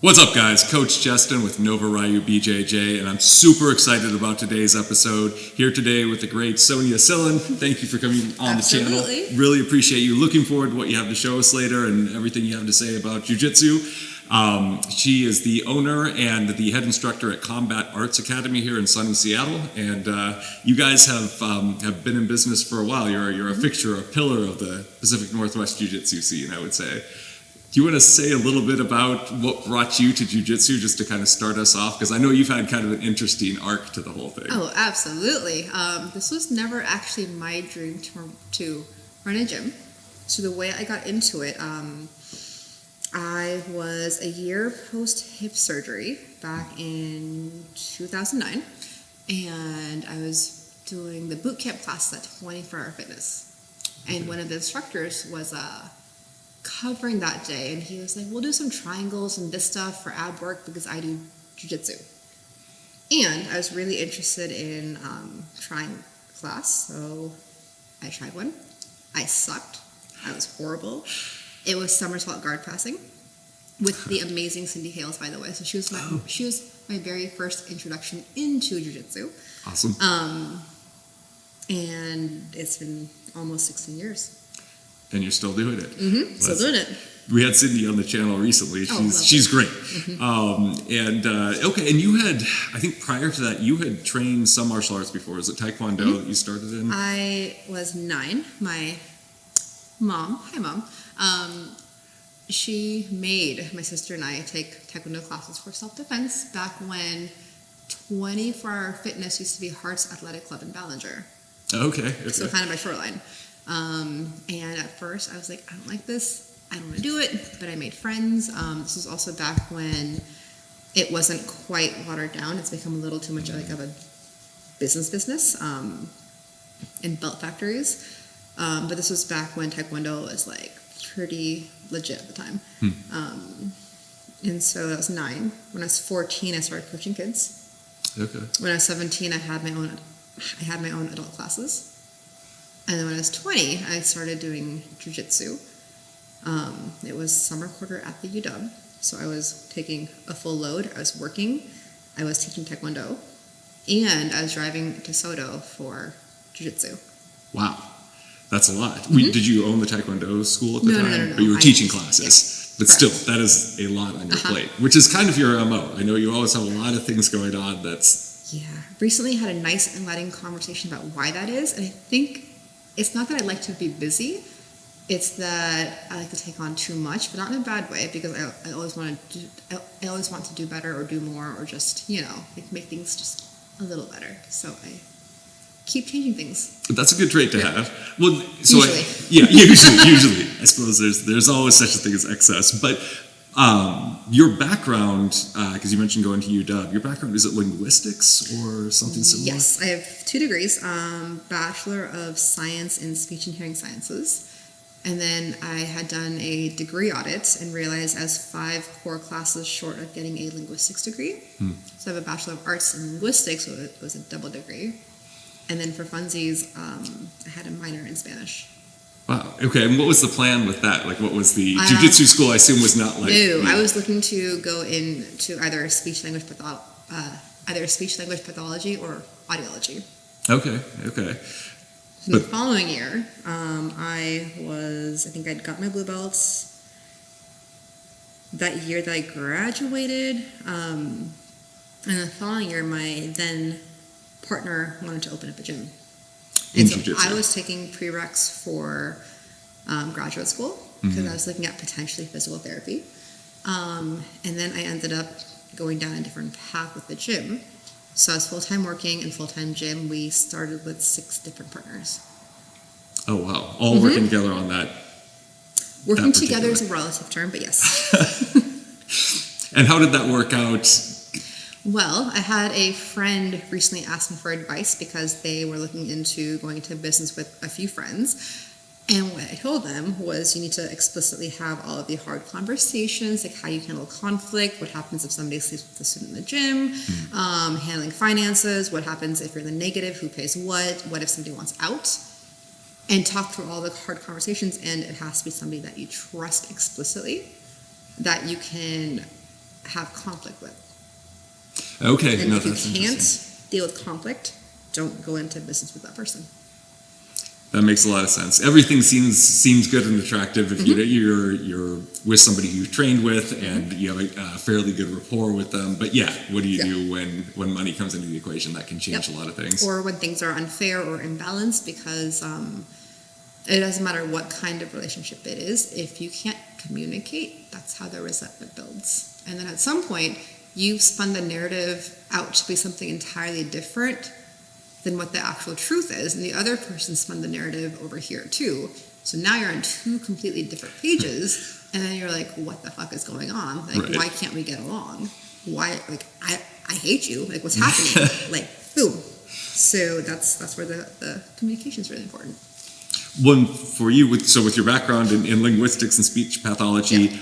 What's up, guys? Coach Justin with RYU BJJ, and I'm super excited about today's episode. Here today with the great Sonia Sillan. Thank you for coming on the channel. Really appreciate you. Looking forward to what you have to show us later and everything you have to say about JiuJitsu. She is the owner and the head instructor at Combat Arts Academy here in sunny Seattle, and you guys have been in business for a while. You're a fixture, a pillar of the Pacific Northwest Jiu-Jitsu scene, I would say. Do you want to say a little bit about what brought you to Jiu-Jitsu, just to kind of start us off? Because I know you've had kind of an interesting arc to the whole thing. Oh, absolutely. This was never actually my dream to run a gym. So the way I got into it, I was a year post-hip surgery back in 2009, and I was doing the boot camp classes at 24-Hour Fitness. And one of the instructors was covering that day, and he was like, we'll do some triangles and this stuff for ab work because I do jiu-jitsu. And I was really interested in trying class, so I tried one. I sucked. I was horrible. It was somersault guard passing with the amazing Cindy Hales, by the way. So she was my very first introduction into jiu-jitsu. Awesome. And it's been almost 16 years. And you're still doing it. Mm-hmm. Still doing it. We had Cindy on the channel recently. She's great. Mm-hmm. Okay, and you had, I think prior to that, you had trained some martial arts before. Was it taekwondo mm-hmm. that you started in? I was 9. My mom, hi mom, she made my sister and I take taekwondo classes for self-defense back when 24-Hour Fitness used to be Hearts Athletic Club in Ballinger. Okay. So kind of by Shoreline. And at first I was like, I don't like this. I don't want to do it. But I made friends. This was also back when it wasn't quite watered down. It's become a little too much like of a business in belt factories. But this was back when taekwondo was like pretty legit at the time. And so that was 9. When I was 14, I started coaching kids. Okay. When I was 17, I had my own adult classes. And then when I was 20, I started doing jiu-jitsu. It was summer quarter at the UW. So I was taking a full load. I was working. I was teaching taekwondo. And I was driving to Soto for jiu-jitsu. Wow. That's a lot. Mm-hmm. Did you own the taekwondo school at the time? No. Or you were teaching classes? Yeah. But still, that is a lot on your plate, which is kind of your MO. I know you always have a lot of things going on. Yeah. Recently had a nice enlightening conversation about why that is. And I think it's not that I like to be busy. It's that I like to take on too much, but not in a bad way, because I always want to do better or do more, or just, make things just a little better. So I keep changing things. That's a good trait to have. Well, so usually. Usually. I suppose there's always such a thing as excess. But your background, because you mentioned going to UW, your background, is it linguistics or something similar? Yes, I have 2 degrees, Bachelor of Science in Speech and Hearing Sciences. And then I had done a degree audit and realized I was 5 core classes short of getting a linguistics degree. So I have a Bachelor of Arts in Linguistics, so it was a double degree. And then for funsies, I had a minor in Spanish. Wow. Okay. And what was the plan with that? Like, what was the jiu-jitsu school? I assume was not like. No, I was looking to go into either speech language pathology or audiology. Okay. So the following year, I think I'd got my blue belts that year that I graduated. And the following year, my then partner wanted to open up a gym. And so I was taking prereqs for graduate school because I was looking at potentially physical therapy. And then I ended up going down a different path with the gym. So I was full-time working and full-time gym. We started with 6 different partners. Oh, wow. All working together on that. Working together is a relative term, but yes. And how did that work out? Well, I had a friend recently ask me for advice because they were looking into going into business with a few friends. And what I told them was you need to explicitly have all of the hard conversations, like how you handle conflict, what happens if somebody sleeps with a student in the gym, handling finances, what happens if you're the negative, who pays what if somebody wants out, and talk through all the hard conversations. And it has to be somebody that you trust explicitly, that you can have conflict with. Okay, And no, if you that's can't interesting. deal with conflict, don't go into business with that person. That makes a lot of sense. Everything seems good and attractive if you're with somebody you've trained with and you have a fairly good rapport with them. But yeah, what do you do when money comes into the equation? That can change a lot of things. Or when things are unfair or imbalanced, because it doesn't matter what kind of relationship it is. If you can't communicate, that's how the resentment builds. And then at some point, you've spun the narrative out to be something entirely different than what the actual truth is, and the other person spun the narrative over here too. So now you're on two completely different pages, and then you're like, what the fuck is going on? Like, why can't we get along? Why, like, I hate you. Like, what's happening? Like, boom. So that's where the communication is really important. One for you, with your background in linguistics and speech pathology,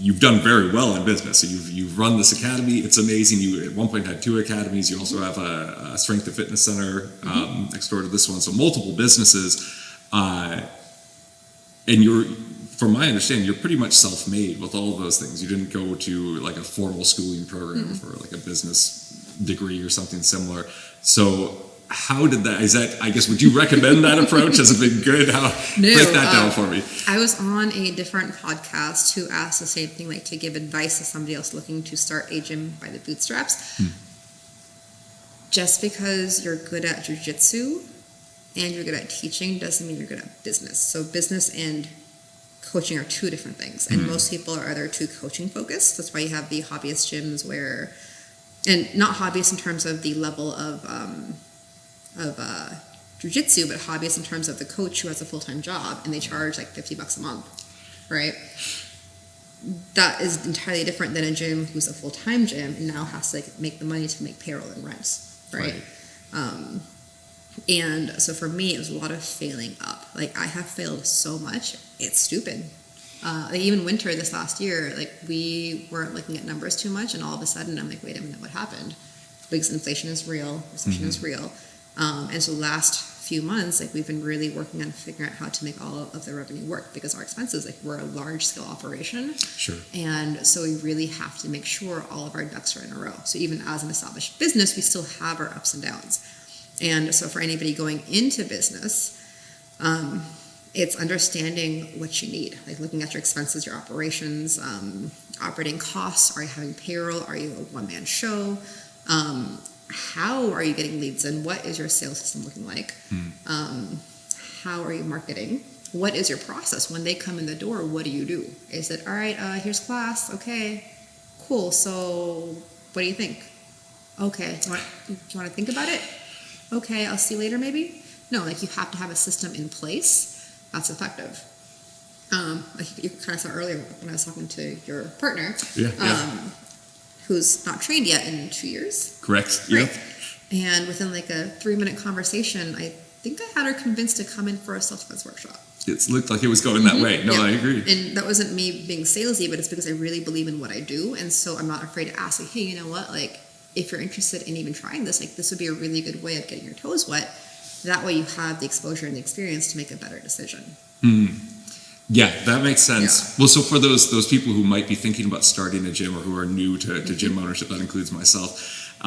you've done very well in business. So you've run this academy. It's amazing. You at one point had 2 academies. You also have a strength and fitness center next door to this one. So multiple businesses. And from my understanding, you're pretty much self-made with all of those things. You didn't go to like a formal schooling program for like a business degree or something similar. So how did that, I guess, would you recommend that approach? Has it been good? Break that down for me. I was on a different podcast who asked the same thing, like to give advice to somebody else looking to start a gym by the bootstraps. Just because you're good at JiuJitsu and you're good at teaching doesn't mean you're good at business. So business and coaching are 2 different things. And most people are either too coaching focused. That's why you have the hobbyist gyms where, and not hobbyist in terms of the level of jiu-jitsu, but hobbyist in terms of the coach who has a full-time job and they charge like $50 a month, right? That is entirely different than a gym who's a full-time gym and now has to like make the money to make payroll and rents, right? And so for me, it was a lot of failing up. Like I have failed so much, it's stupid. Like even winter this last year, like we weren't looking at numbers too much, and all of a sudden I'm like, wait a minute, what happened? Because inflation is real, recession is real. And so last few months, like we've been really working on figuring out how to make all of the revenue work because our expenses, like we're a large scale operation. Sure. And so we really have to make sure all of our ducks are in a row. So even as an established business, we still have our ups and downs. And so for anybody going into business, it's understanding what you need, like looking at your expenses, your operations, operating costs. Are you having payroll? Are you a one-man show? How are you getting leads in? What is your sales system looking like? How are you marketing? What is your process? When they come in the door, what do you do? Is it, all right, here's class. Okay, cool. So what do you think? Okay, do you want to think about it? Okay, I'll see you later maybe? No, like you have to have a system in place that's effective. Like you kind of saw earlier when I was talking to your partner. Who's not trained yet in 2 years. Correct. Right. Yep. And within like a 3-minute conversation, I think I had her convinced to come in for a self-defense workshop. It looked like it was going that way. No, I agree. And that wasn't me being salesy, but it's because I really believe in what I do. And so I'm not afraid to ask, like, hey, you know what? Like, if you're interested in even trying this, like, this would be a really good way of getting your toes wet. That way you have the exposure and the experience to make a better decision. Yeah, that makes sense. Well, so for those people who might be thinking about starting a gym or who are new to gym ownership, that includes myself.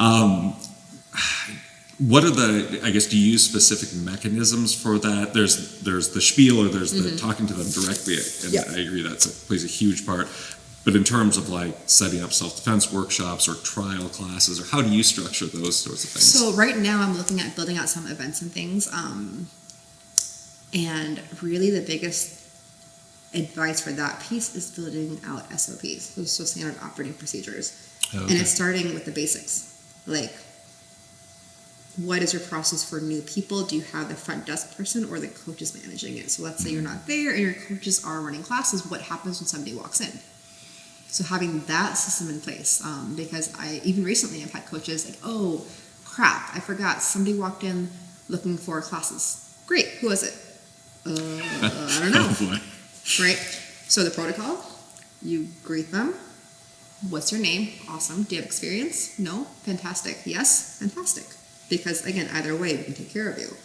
What are do you use specific mechanisms for that? There's the spiel or there's the talking to them directly, and I agree plays a huge part. But in terms of like setting up self-defense workshops or trial classes, or how do you structure those sorts of things? So right now I'm looking at building out some events and things. And really the biggest advice for that piece is building out SOPs, so standard operating procedures. And it's starting with the basics. Like, what is your process for new people? Do you have the front desk person or the coaches managing it? So let's say you're not there and your coaches are running classes. What happens when somebody walks in? So having that system in place, because I even recently have had coaches like, oh crap, I forgot somebody walked in looking for classes. Great, who was it? I don't know. Right? So the protocol, you greet them. What's your name? Awesome. Do you have experience? No? Fantastic. Yes? Fantastic. Because again, either way, we can take care of you.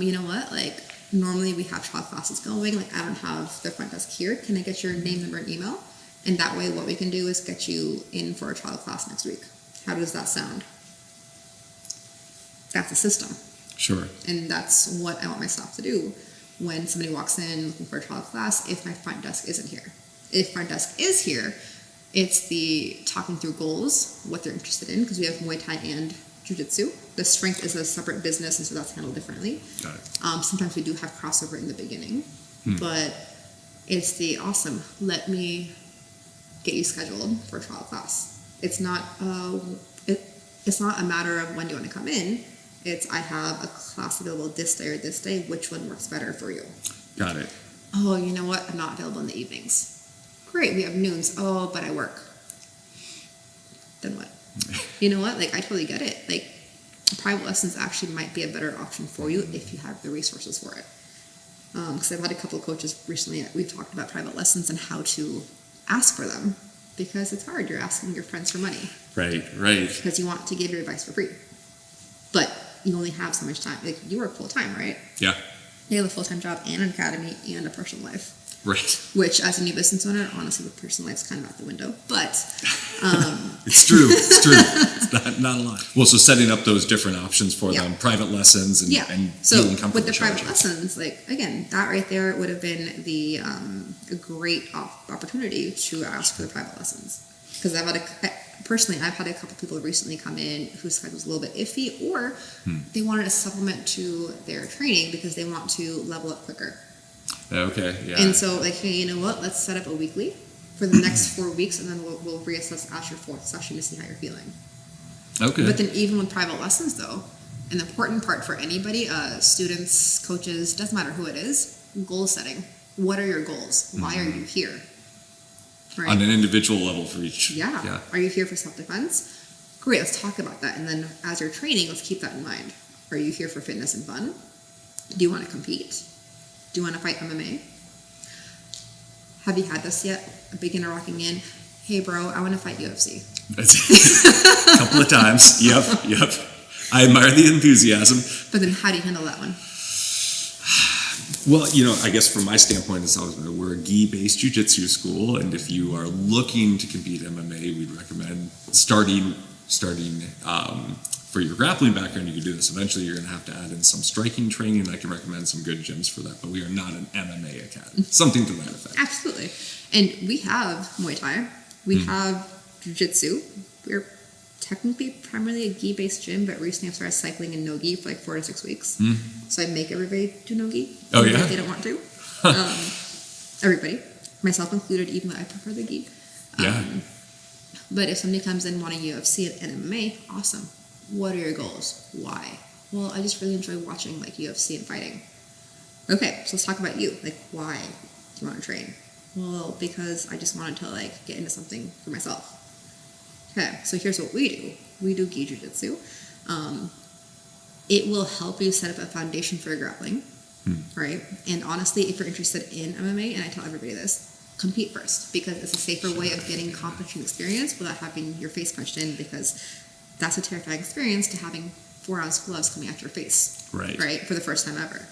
You know what? Like, normally we have trial classes going, like I don't have the front desk here. Can I get your name, number, and email? And that way what we can do is get you in for a trial class next week. How does that sound? That's a system. Sure. And that's what I want my staff to do when somebody walks in looking for a trial class if my front desk isn't here. If front desk is here, it's the talking through goals, what they're interested in, because we have Muay Thai and JiuJitsu. The strength is a separate business, and so that's handled differently. Got it. Sometimes we do have crossover in the beginning, but it's the awesome, let me get you scheduled for a trial class. It's not it's not a matter of when do you want to come in. It's I have a class available this day or this day. Which one works better for you? Got it. Oh, you know what? I'm not available in the evenings. Great, we have noons. Oh, but I work. Then what? You know what? Like, I totally get it. Like, private lessons actually might be a better option for you if you have the resources for it. Because I've had a couple of coaches recently, we've talked about private lessons and how to ask for them. Because it's hard. You're asking your friends for money. Right. Because you want to give your advice for free. But you only have so much time. Like, you work full-time, right? Yeah. You have a full-time job and an academy and a personal life. Right. Which, as a new business owner, honestly, the personal life's kind of out the window. But it's true. It's not a lot. Well, so setting up those different options for them, private lessons, and so feeling comfortable with the private charging. lessons, like again, that right there would have been the a great opportunity to ask for the private lessons. Because I've had a couple people recently come in whose schedule was a little bit iffy, or they wanted a supplement to their training because they want to level up quicker. Okay, yeah. And so, like, hey, you know what? Let's set up a weekly for the next 4 weeks, and then we'll reassess after your fourth session to see how you're feeling. Okay. But then even with private lessons, though, an important part for anybody, students, coaches, doesn't matter who it is, goal setting. What are your goals? Why are you here? Right? On an individual level for each. Yeah. Are you here for self-defense? Great, let's talk about that. And then as you're training, let's keep that in mind. Are you here for fitness and fun? Do you want to compete? Do you want to fight MMA? Have you had this yet? A beginner walking in, hey bro, I want to fight UFC. A couple of times. Yep. I admire the enthusiasm. But then how do you handle that one? Well, I guess from my standpoint, it's always we're a gi-based jiu-jitsu school, and if you are looking to compete MMA, we'd recommend starting for your grappling background. You can do this. Eventually, you're going to have to add in some striking training, and I can recommend some good gyms for that. But we are not an MMA academy. Something to that effect. Absolutely. And we have Muay Thai. We have Jiu-Jitsu. We're technically primarily a gi-based gym, but recently I've started cycling in no-gi for like 4 to 6 weeks. So I make everybody do no-gi. Oh, yeah? If they don't want to. Everybody. Myself included, even though I prefer the gi. But if somebody comes in wanting UFC and MMA, awesome. What are your goals? Why? Well, I just really enjoy watching like UFC and fighting. Okay, so let's talk about you. Like, why do you want to train? Well, because I just wanted to like get into something for myself. Okay, so here's what we do. We do gi jiu-jitsu. It will help you set up a foundation for your grappling, right? And honestly, if you're interested in MMA, and I tell everybody this, compete first, because it's a safer way of getting competition experience without having your face punched in, because that's a terrifying experience to having 4-ounce gloves coming at your face, right, for the first time ever.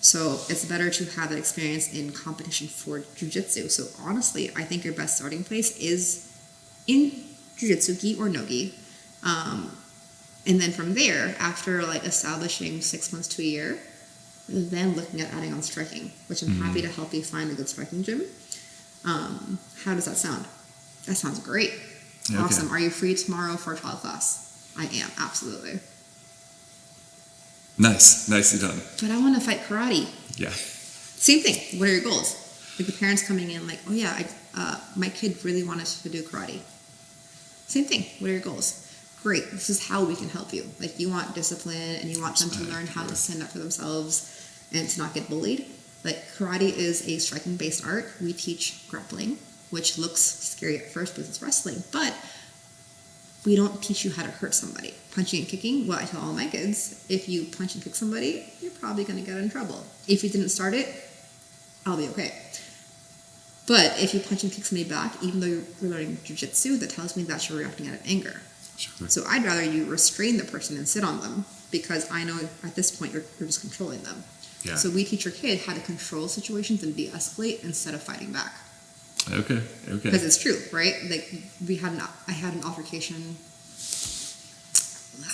So it's better to have that experience in competition for jiu-jitsu. So honestly, I think your best starting place is in jiu-jitsu, gi or no gi. And then from there, after like establishing 6 months to a year, then looking at adding on striking, which I'm happy to help you find a good striking gym. How does that sound? That sounds great. Okay. Awesome. Are you free tomorrow for a trial class? I am, absolutely. Nice. Nicely done. But I want to fight karate. Yeah. Same thing. What are your goals? Like the parents coming in like, oh yeah, my kid really wanted to do karate. Same thing. What are your goals? Great. This is how we can help you. Like you want discipline and you want them to learn how to stand up for themselves and to not get bullied. Like karate is a striking-based art. We teach grappling, which looks scary at first because it's wrestling, but we don't teach you how to hurt somebody. Punching and kicking, well, I tell all my kids, if you punch and kick somebody, you're probably going to get in trouble. If you didn't start it, I'll be okay. But if you punch and kick somebody back, even though you're learning jiu-jitsu, that tells me that you're reacting out of anger. Sure. So I'd rather you restrain the person and sit on them, because I know at this point you're just controlling them. Yeah. So we teach your kid how to control situations and de-escalate instead of fighting back. Okay. Because it's true, right? Like I had an altercation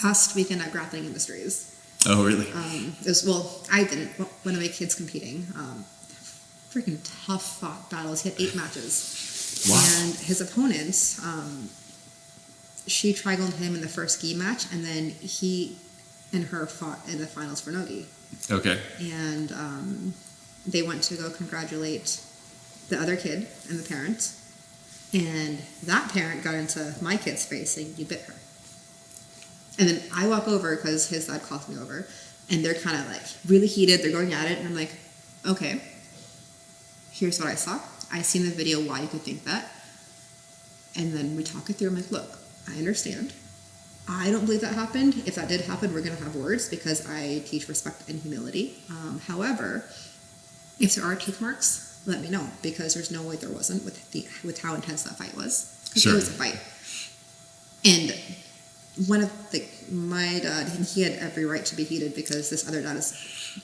last weekend at Grappling Industries. Oh, really? I didn't. One of my kids competing. Freaking tough fought battles. He had 8 matches. Wow. And his opponent, she triangled him in the first gi match, and then he and her fought in the finals for no gi. Okay. And they went to go congratulate the other kid and the parent. And that parent got into my kid's face saying, "You bit her." And then I walk over because his dad calls me over, and they're kind of like really heated. They're going at it, and I'm like, okay, here's what I saw. I seen the video why you could think that. And then we talk it through. I'm like, look, I understand. I don't believe that happened. If that did happen, we're going to have words because I teach respect and humility. However, if there are teeth marks, let me know, because there's no way there wasn't with how intense that fight was. Because Sure. It was a fight. And one of my dad, he had every right to be heated because this other dad is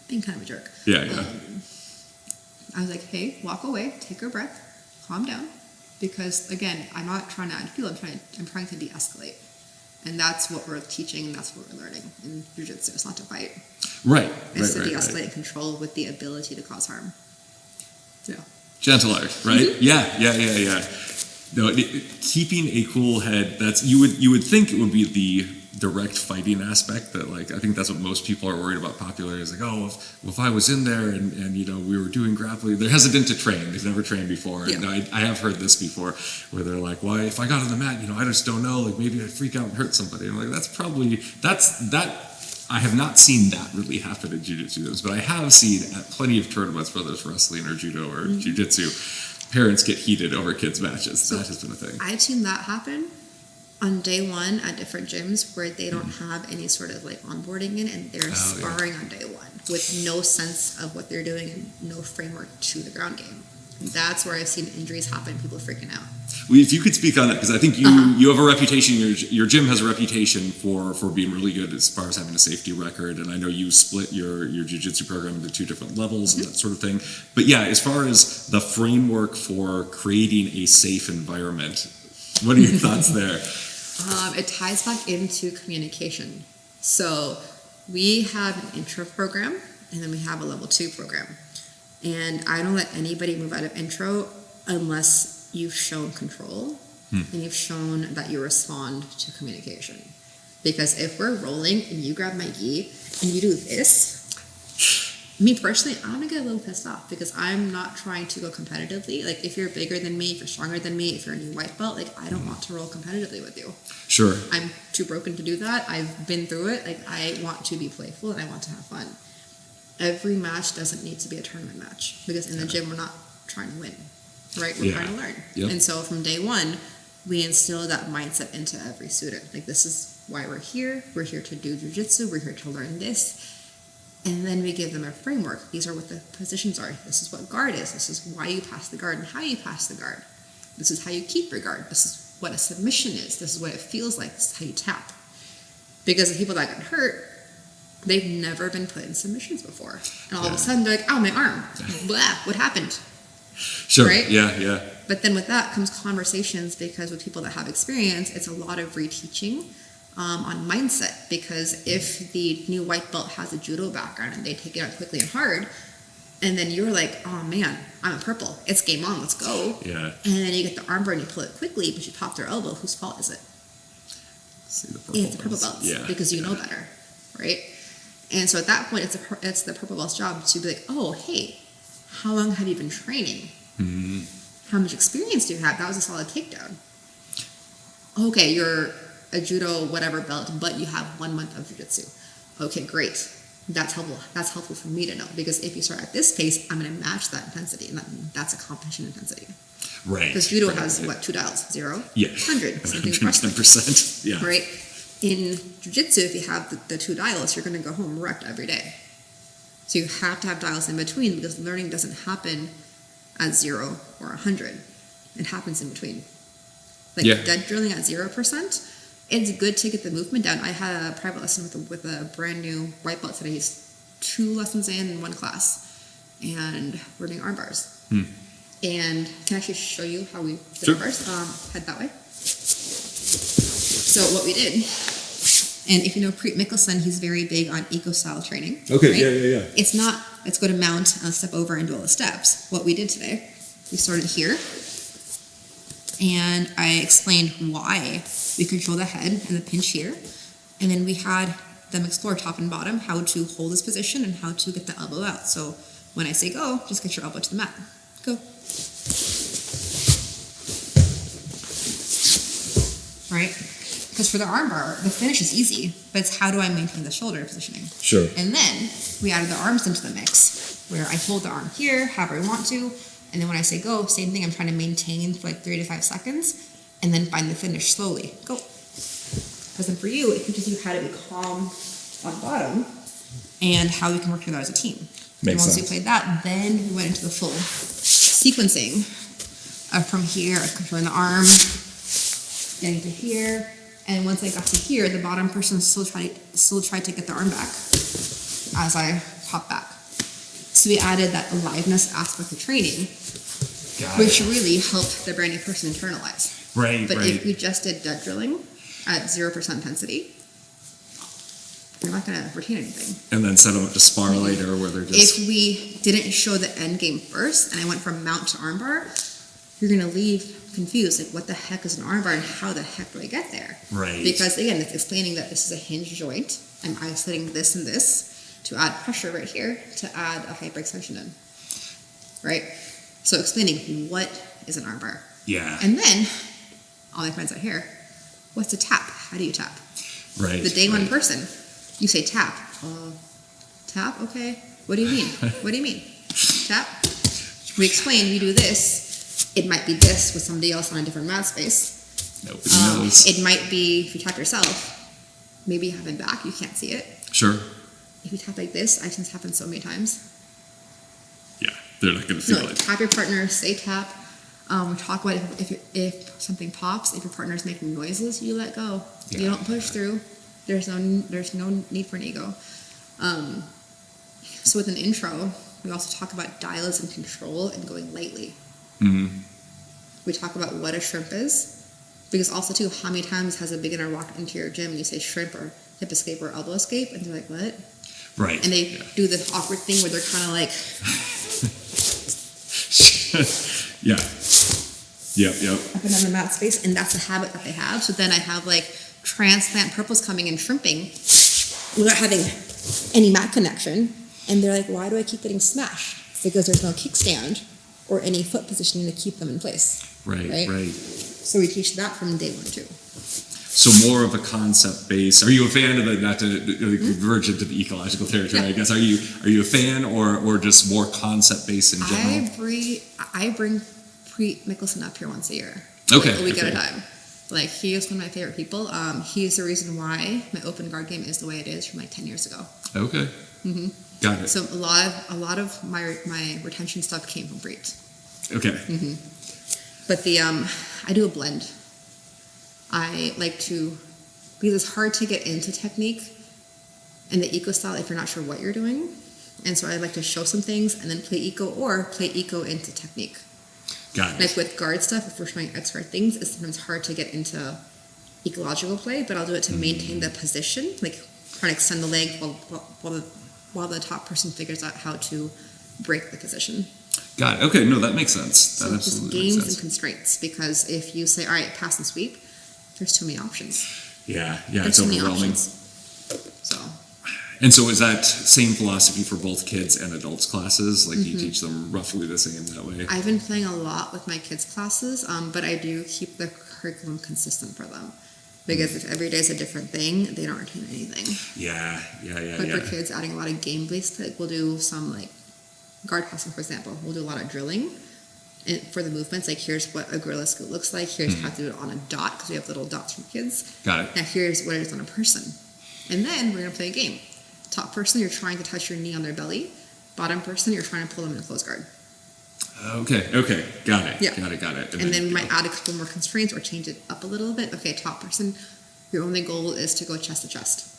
being kind of a jerk. Yeah. I was like, hey, walk away, take a breath, calm down, because again, I'm not trying to add fuel. I'm trying to de-escalate, and that's what we're teaching, and that's what we're learning in jiu-jitsu. It's not to fight. Right. It's to de-escalate and control with the ability to cause harm. Yeah. Gentle art, right? Mm-hmm. Yeah. No, keeping a cool head. That's you would think it would be the direct fighting aspect. That I think that's what most people are worried about. Popular is if I was in there and we were doing grappling, they're hesitant to train. They've never trained before. Yeah. And I have heard this before, where they're like, "Why? If I got on the mat, I just don't know. Maybe I'd freak out and hurt somebody." I'm like, that. I have not seen that really happen in jiu-jitsu, but I have seen at plenty of tournaments, whether it's wrestling or judo or jiu-jitsu, parents get heated over kids' matches. So that has been a thing. I've seen that happen on day one at different gyms where they don't have any sort of onboarding in, and they're sparring on day one with no sense of what they're doing and no framework to the ground game. And that's where I've seen injuries happen, people freaking out. Well, if you could speak on that, because I think you have a reputation, your gym has a reputation for being really good as far as having a safety record, and I know you split your jiu-jitsu program into 2 different levels and that sort of thing. But yeah, as far as the framework for creating a safe environment, what are your thoughts there? It ties back into communication. So we have an intro program, and then we have a level 2 program. And I don't let anybody move out of intro unless you've shown control and you've shown that you respond to communication. Because if we're rolling and you grab my gi and you do this, me personally, I'm gonna get a little pissed off because I'm not trying to go competitively. If you're bigger than me, if you're stronger than me, if you're a new white belt, I don't want to roll competitively with you. Sure. I'm too broken to do that. I've been through it. I want to be playful and I want to have fun. Every match doesn't need to be a tournament match, because in the gym we're not trying to win, right? We're trying to learn. Yep. And so from day one, we instill that mindset into every student. This is why we're here. We're here to do jiu-jitsu. We're here to learn this. And then we give them a framework. These are what the positions are. This is what guard is. This is why you pass the guard and how you pass the guard. This is how you keep your guard. This is what a submission is. This is what it feels like. This is how you tap. Because the people that get hurt, they've never been put in submissions before. And all of a sudden, they're like, "Oh, my arm. Blah, what happened?" Sure. Right? Yeah. But then with that comes conversations, because with people that have experience, it's a lot of reteaching on mindset. Because if the new white belt has a judo background and they take it out quickly and hard, and then you're like, "Oh man, I'm a purple. It's game on. Let's go." Yeah. And then you get the armbar and you pull it quickly, but you pop their elbow. Whose fault is it? It's the purple belts. Yeah. Because you know better, right? And so at that point, it's the purple belt's job to be like, "Oh, hey, how long have you been training? Mm-hmm. How much experience do you have? That was a solid takedown. Okay, you're a judo whatever belt, but you have 1 month of jiu-jitsu. Okay, great. That's helpful. That's helpful for me to know, because if you start at this pace, I'm going to match that intensity, and that's a competition intensity. Right. Because judo has 2 dials? 0? Yeah. 100. Same thing with wrestling. 110%. Yeah. Right. In jiu-jitsu, if you have the 2 dials, you're going to go home wrecked every day. So you have to have dials in between, because learning doesn't happen at 0 or 100. It happens in between. Dead drilling at 0%, it's good to get the movement down. I had a private lesson with a brand new white belt today. He's 2 lessons in 1 class, and we're doing arm bars. And can I actually show you how we did arm bars? Head that way. So what we did, and if you know Preet Mickelson, he's very big on eco-style training. Okay, right? yeah. It's not, let's go to mount, step over, and do all the steps. What we did today, we started here, and I explained why we control the head and the pinch here, and then we had them explore top and bottom how to hold this position and how to get the elbow out. So when I say go, just get your elbow to the mat. Go. Right? Because for the armbar, the finish is easy, but it's how do I maintain the shoulder positioning? Sure. And then we added the arms into the mix, where I hold the arm here, however I want to, and then when I say go, same thing, I'm trying to maintain for like 3 to 5 seconds, and then find the finish slowly. Go. Because then for you, it teaches you how to be calm on bottom, and how we can work together as a team. And once we played that, then we went into the full sequencing from here, controlling the arm, getting to here, and once I got to here, the bottom person still tried to get the arm back as I pop back. So we added that aliveness aspect of training, which really helped the brand new person internalize. Right. But if we just did dead drilling at 0% intensity, you're not going to retain anything. And then set them up to spar later where they're just... If we didn't show the end game first, and I went from mount to armbar, you're going to leave confused, like what the heck is an armbar and how the heck do I get there? Right. Because again, it's explaining that this is a hinge joint. I'm isolating this and this to add pressure right here to add a hyperextension in. Right? So explaining what is an armbar. Yeah. And then, all my friends out here, what's a tap? How do you tap? Right. The day one person, you say tap. Tap? Okay. What do you mean? What do you mean? Tap? We explain, we do this. It might be this with somebody else on a different mat space. Nobody knows. It might be, if you tap yourself, maybe you have it back, you can't see it. Sure. If you tap like this, I've seen this happen so many times. Yeah, they're not going to feel it. Tap your partner, say tap. We talk about if something pops, if your partner's making noises, you let go. Yeah. You don't push through. There's no need for an ego. So with an intro, we also talk about dials and control and going lightly. Mm-hmm. We talk about what a shrimp is, because also too, how many times has a beginner walked into your gym and you say shrimp or hip escape or elbow escape, and they're like, what? Right. And they do this awkward thing where they're kind of like... Yeah. Yep. Up and down the mat space, and that's a habit that they have. So then I have like transplant purples coming in shrimping without having any mat connection, and they're like, why do I keep getting smashed? Because there's no kickstand or any foot positioning to keep them in place. Right. So we teach that from day one too. So more of a concept base. Are you a fan of the, not to verge into the ecological territory, I guess, are you a fan or just more concept based in general? I bring Preet Mickelson up here once a year. Okay. Like a week at a time. Like, he is one of my favorite people. He's the reason why my open guard game is the way it is from like 10 years ago. Okay. Mm-hmm. Got it. So a lot of my retention stuff came from Preet. Okay. Mm-hmm. But I do a blend. I like to, because it's hard to get into technique and the eco style if you're not sure what you're doing. And so I like to show some things and then play eco or play eco into technique. Got it. Like with guard stuff, if we're showing X guard things, it's sometimes hard to get into ecological play, but I'll do it to maintain the position, like trying to extend the leg while the top person figures out how to break the position. Got it. Okay, no, that makes sense. That so absolutely just games makes sense. and constraints, because if you say, all right, pass and sweep, there's too many options. Yeah, There's it's too many overwhelming. options. So. And so is that same philosophy for both kids and adults classes? Like you teach them roughly the same that way? I've been playing a lot with my kids' classes, but I do keep the curriculum consistent for them. Because if every day is a different thing, they don't retain anything. Yeah. But for kids, adding a lot of game-based, like we'll do some like guard passing, for example. We'll do a lot of drilling and for the movements. Like here's what a gorilla scoot looks like. Here's how to do it on a dot, because we have little dots from kids. Got it. Now here's what it is on a person. And then we're going to play a game. Top person, you're trying to touch your knee on their belly. Bottom person, you're trying to pull them in a close guard. Okay. Got it. Yeah. Got it. And then we might add a couple more constraints or change it up a little bit. Okay, top person, your only goal is to go chest to chest.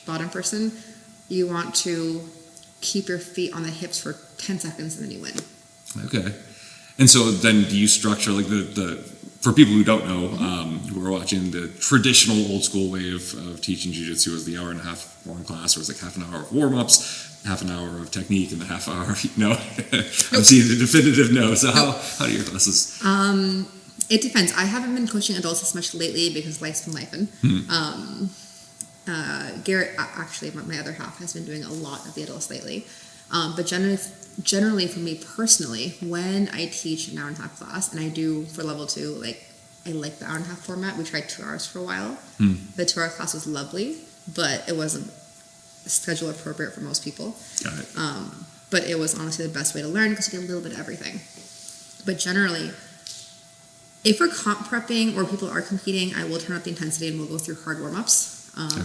Bottom person, you want to keep your feet on the hips for 10 seconds and then you win. Okay. And so then do you structure like the for people who don't know, who are watching, the traditional old school way of teaching jiu-jitsu was the hour and a half long class, where it was like half an hour of warm-ups, half an hour of technique, and the half hour, no, I'm seeing a definitive no. So how do your classes? It depends. I haven't been coaching adults as much lately because life's been lifing. Garrett, actually, my other half, has been doing a lot of the adults lately. But generally for me personally, when I teach an hour and a half class, and I do for level 2, like I like the hour and a half format. We tried 2 hours for a while. The 2 hour class was lovely, but it wasn't schedule appropriate for most people. Got it. But it was honestly the best way to learn because you get a little bit of everything. But generally, if we're comp prepping or people are competing, I will turn up the intensity and we'll go through hard warm-ups.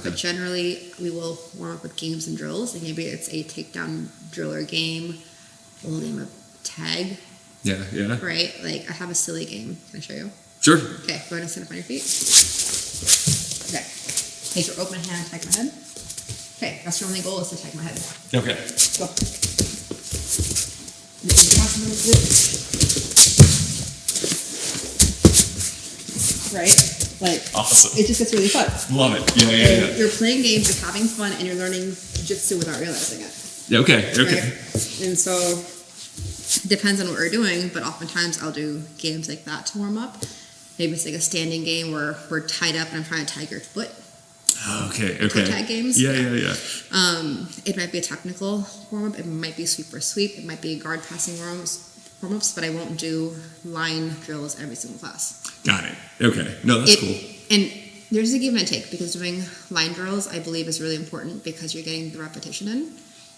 But generally, we will warm up with games and drills. Like maybe it's a takedown drill or game, a little game of tag. Yeah. Right? Like, I have a silly game. Can I show you? Sure. Okay, go ahead and stand up on your feet. Okay. Take your open hand, tag my head. Okay, that's your only goal, is to tag my head. Okay. Go. Right? Like, awesome. It just gets really fun. Love it. Yeah. You're playing games, you're having fun, and you're learning jiu-jitsu without realizing it. Yeah, okay. Right? And so, it depends on what we're doing, but oftentimes I'll do games like that to warm up. Maybe it's like a standing game where we're tied up and I'm trying to tag your foot. Okay. Toe tag games. Yeah. It might be a technical warm-up, it might be sweep or sweep, it might be guard passing warm-ups, but I won't do line drills every single class. Got it. Okay. No, that's cool. And there's a give and take, because doing line drills, I believe, is really important because you're getting the repetition in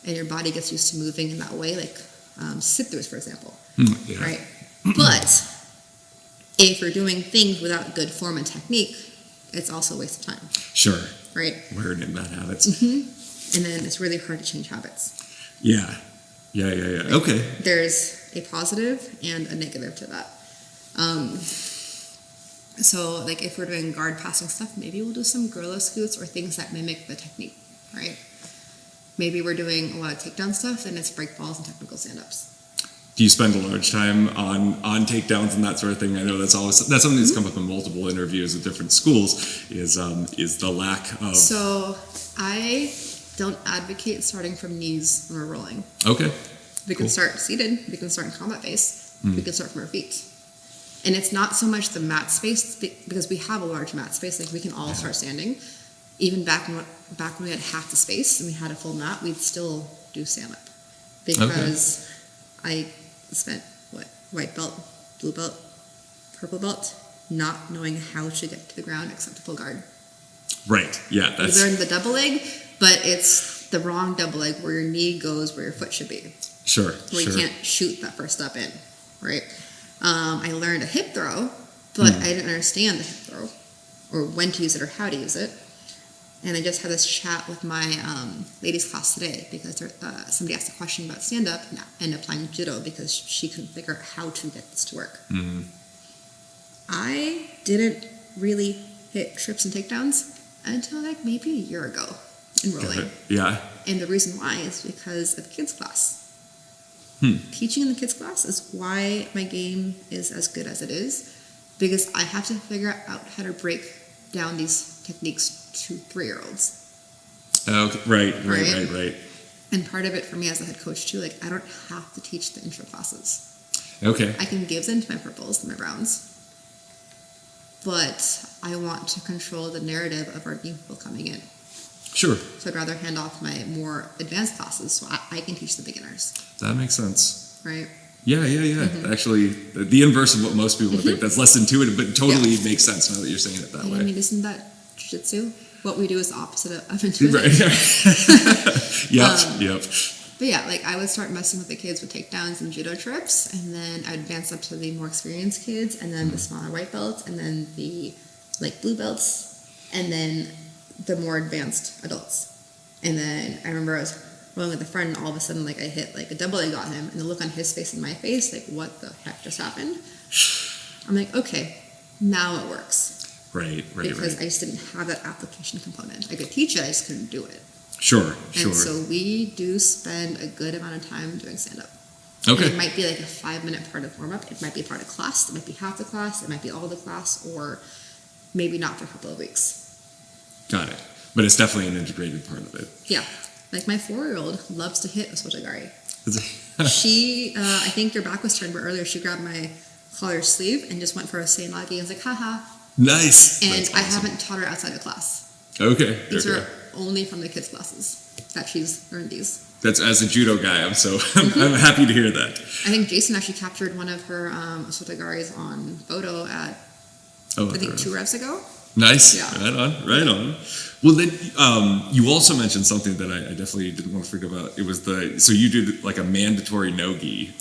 and your body gets used to moving in that way, like sit-throughs, for example. Yeah. Right? But if you're doing things without good form and technique, it's also a waste of time. Sure. Right? Learning in bad habits. And then it's really hard to change habits. Yeah. Right? Okay. There's a positive and a negative to that. So, like, if we're doing guard passing stuff, maybe we'll do some gorilla scoots or things that mimic the technique, right? Maybe we're doing a lot of takedown stuff, then it's break balls and technical stand-ups. Do you spend a large time on takedowns and that sort of thing? I know that's something that's come up in multiple interviews with different schools, is the lack of... So, I don't advocate starting from knees when we're rolling. Okay. We can start seated, we can start in combat face, we can start from our feet. And it's not so much the mat space, because we have a large mat space, like we can all start standing. Even back when we had half the space and we had a full mat, we'd still do stand-up. Because I spent, white belt, blue belt, purple belt, not knowing how to get to the ground except to pull guard. Right, yeah. We learned the double leg, but it's the wrong double leg where your knee goes where your foot should be. Sure. You can't shoot that first step in, right? I learned a hip throw, but I didn't understand the hip throw or when to use it or how to use it. And I just had this chat with my ladies class today because somebody asked a question about stand-up and applying judo because she couldn't figure out how to get this to work. I didn't really hit trips and takedowns until like maybe a year ago in rolling. Yeah. And the reason why is because of the kids class. Teaching in the kids class is why my game is as good as it is, because I have to figure out how to break down these techniques to 3-year-olds. Okay. Right. And part of it for me as a head coach too, like I don't have to teach the intro classes. Okay. I can give them to my purples and my browns, but I want to control the narrative of our new people coming in. Sure. So I'd rather hand off my more advanced classes so I can teach the beginners. That makes sense. Right? Yeah. Actually, the inverse of what most people think. That's less intuitive, but totally makes sense now that you're saying it that way. I mean, isn't that jiu-jitsu? What we do is the opposite of intuitive. Right. Yep. But yeah, like I would start messing with the kids with takedowns and judo trips, and then I'd advance up to the more experienced kids, and then the smaller white belts, and then the like blue belts, and then the more advanced adults. And then I remember I was rolling with a friend, and all of a sudden, like I hit like a double leg on him, and the look on his face and my face, like what the heck just happened? I'm like, okay, now it works. Because I just didn't have that application component. I could teach it, I just couldn't do it. Sure. And so we do spend a good amount of time doing stand-up. Okay. And it might be like a 5-minute part of warm-up. It might be part of class. It might be half the class. It might be all the class, or maybe not for a couple of weeks. Got it. But it's definitely an integrated part of it. Yeah. Like my 4-year-old loves to hit a Swojagari. She, I think your back was turned, but earlier she grabbed my collar sleeve and just went for a Seinagi and was like, haha. Nice. And That's I awesome. haven't taught her outside of class. Okay. These are only from the kids' classes that she's learned these. That's, as a judo guy, I'm happy to hear that. I think Jason actually captured one of her Swojagaris on photo at, I think 2 revs ago. Nice. Yeah. Right on. Well, then you also mentioned something that I definitely didn't want to forget about. It was so you did like a mandatory no-gi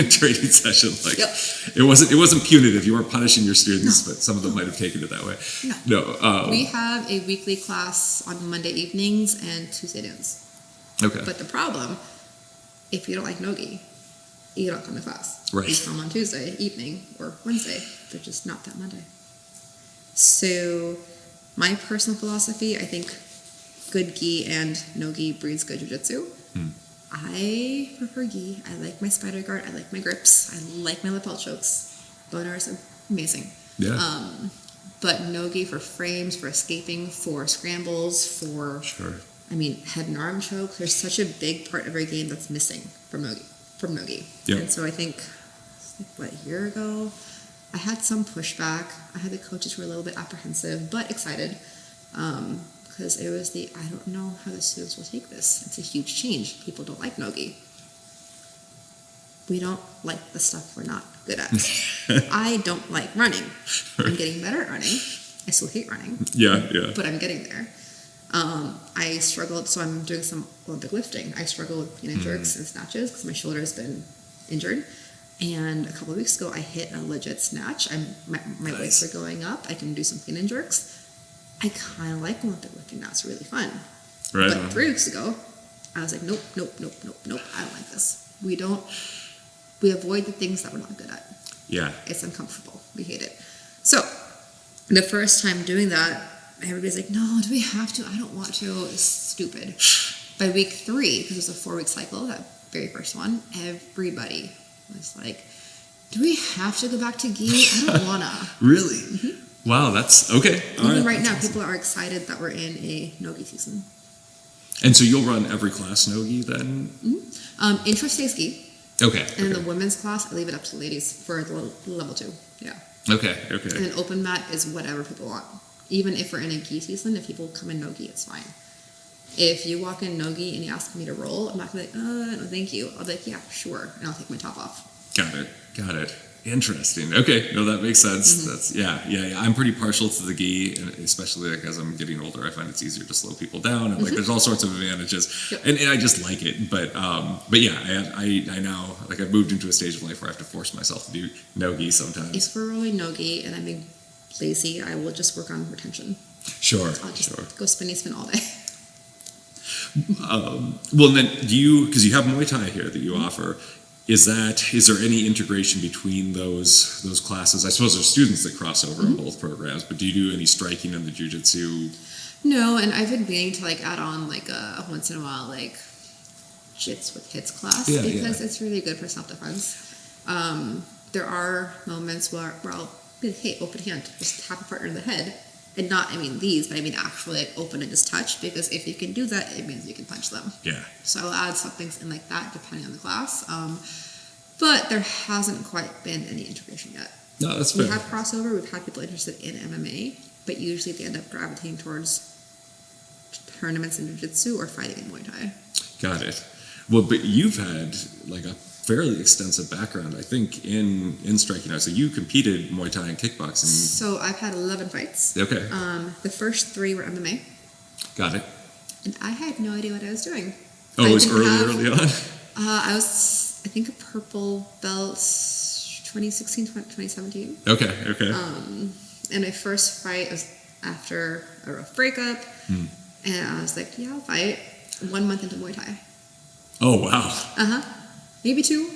training session. Like, yep. It wasn't punitive. You weren't punishing your students, but some of them might have taken it that way. No. We have a weekly class on Monday evenings and Tuesday noons. Okay. But the problem, if you don't like no-gi, you don't come to class. Right. You come on Tuesday evening or Wednesday, but just not that Monday. So my personal philosophy, I think good gi and no gi breeds good jiu-jitsu. I prefer gi. I like my spider guard. I like my grips. I like my lapel chokes. Boners are amazing. Yeah. But no gi for frames, for escaping, for scrambles, for head and arm choke. There's such a big part of our game that's missing from no gi. Yep. And so I think a year ago, I had some pushback. I had the coaches who were a little bit apprehensive, but excited, because it was I don't know how the students will take this. It's a huge change. People don't like no-gi. We don't like the stuff we're not good at. I don't like running. I'm getting better at running. I still hate running. Yeah. But I'm getting there. I struggled, so I'm doing some Olympic lifting. I struggle with clean and jerks and snatches because my shoulder has been injured. And a couple of weeks ago, I hit a legit snatch. My weights are going up. I can do some clean and jerks. I kind of like Olympic lifting now. It's really fun. Right. But 3 weeks ago, I was like, nope. I don't like this. We avoid the things that we're not good at. Yeah. It's uncomfortable. We hate it. So the first time doing that, everybody's like, no, do we have to? I don't want to. It's stupid. By week 3, because it was a 4-week cycle, that very first one, everybody was like, do we have to go back to gi? I don't wanna. Really? Mm-hmm. Wow, that's okay. Even right now, people are excited that we're in a no-gi season. And so you'll run every class no-gi then? Mm-hmm. Intro stays gi. Okay. And in the women's class, I leave it up to the ladies for the level 2. Yeah. Okay. And an open mat is whatever people want. Even if we're in a gi season, if people come in no-gi, it's fine. If you walk in no-gi and you ask me to roll, I'm not going to be like, no, thank you. I'll be like, yeah, sure. And I'll take my top off. Got it. Interesting. Okay. No, that makes sense. Mm-hmm. That's, yeah. I'm pretty partial to the gi, and especially like as I'm getting older, I find it's easier to slow people down. And like, there's all sorts of advantages. Yep. And I just like it. But yeah, I now, like I've moved into a stage of life where I have to force myself to do no-gi sometimes. If we're rolling no-gi and I'm being lazy, I will just work on retention. Sure. I'll just go spin all day. Well, then because you have Muay Thai here that you offer, is there any integration between those classes? I suppose there's students that cross over in both programs, but do you do any striking in the jiu-jitsu? No, and I've been meaning to like add on like a once in a while like jits with hits class because it's really good for self-defense. There are moments where I'll be like, hey, open hand, just tap a partner in the head. And not, these, but actually like open and just touch, because if you can do that, it means you can punch them. Yeah. So I'll add some things in like that depending on the class. But there hasn't quite been any integration yet. No, that's fair. We have crossover. We've had people interested in MMA, but usually they end up gravitating towards tournaments in jiu-jitsu or fighting in Muay Thai. Got it. Well, but you've had like a fairly extensive background, I think, in striking out. So you competed Muay Thai and kickboxing. So I've had 11 fights. Okay. The first 3 were MMA. Got it. And I had no idea what I was doing. Oh, it was early on? I was, I think, a purple belt 2016, 2017. Okay. And my first fight was after a rough breakup. And I was like, yeah, I'll fight. 1 month into Muay Thai. Oh, wow. Maybe 2.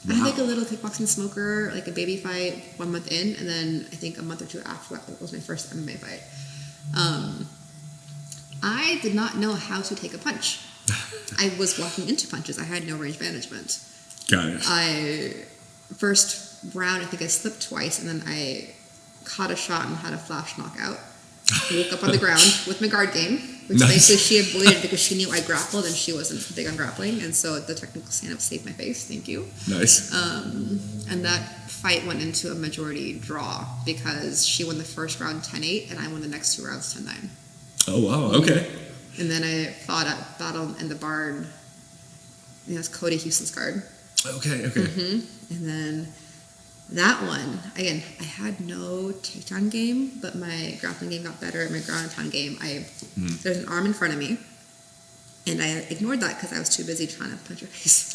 I had like a little kickboxing smoker, like a baby fight 1 month in, and then I think a month or two after that was my first MMA fight. I did not know how to take a punch. I was walking into punches. I had no range management. Got it. First round, I think I slipped twice, and then I caught a shot and had a flash knockout. I woke up on the ground with my guard game, which basically she avoided because she knew I grappled and she wasn't big on grappling, and so the technical stand-up saved my face. Thank you. Nice. And that fight went into a majority draw because she won the first round 10-8, and I won the next 2 rounds 10-9. Oh, wow. Okay. And then I fought at Battle in the Barn. I think that's Cody Houston's guard. Okay. And then that one, again, I had no takedown game, but my grappling game got better. My ground and pound game, there's an arm in front of me, and I ignored that because I was too busy trying to punch her face.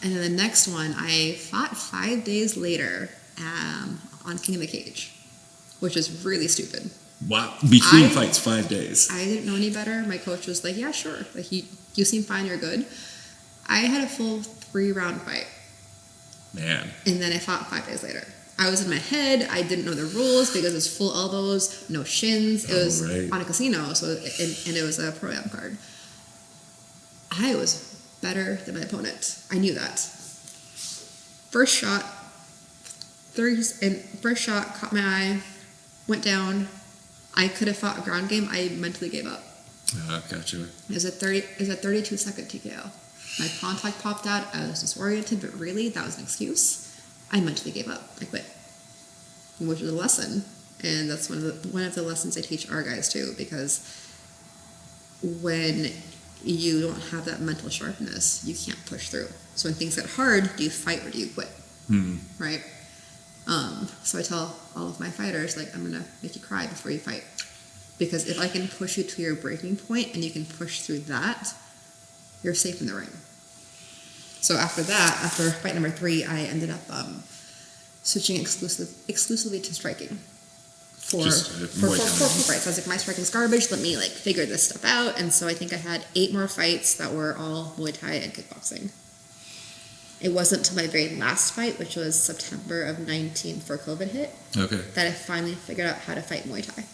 And then the next one, I fought 5 days later on King of the Cage, which is really stupid. Wow. Between fights, 5 days. I didn't know any better. My coach was like, yeah, sure. Like, you seem fine, you're good. I had a full 3-round fight. Man. And then I fought 5 days later. I was in my head. I didn't know the rules because it was full elbows, no shins. It was on a casino, and it was a pro-am card. I was better than my opponent. I knew that. First shot caught my eye, went down. I could have fought a ground game. I mentally gave up. Gotcha. It was a 32-second TKO. My contact popped out. I was disoriented, but really, that was an excuse. I mentally gave up. I quit, which was a lesson, and that's one of the lessons I teach our guys too. Because when you don't have that mental sharpness, you can't push through. So when things get hard, do you fight or do you quit? Right? So I tell all of my fighters, like, I'm gonna make you cry before you fight, because if I can push you to your breaking point and you can push through that, you're safe in the ring. So after fight number 3, I ended up switching exclusively to striking for 4 fights. I was like, my striking's garbage. Let me figure this stuff out. And so I think I had 8 more fights that were all Muay Thai and kickboxing. It wasn't until my very last fight, which was September of 19 before COVID hit, that I finally figured out how to fight Muay Thai.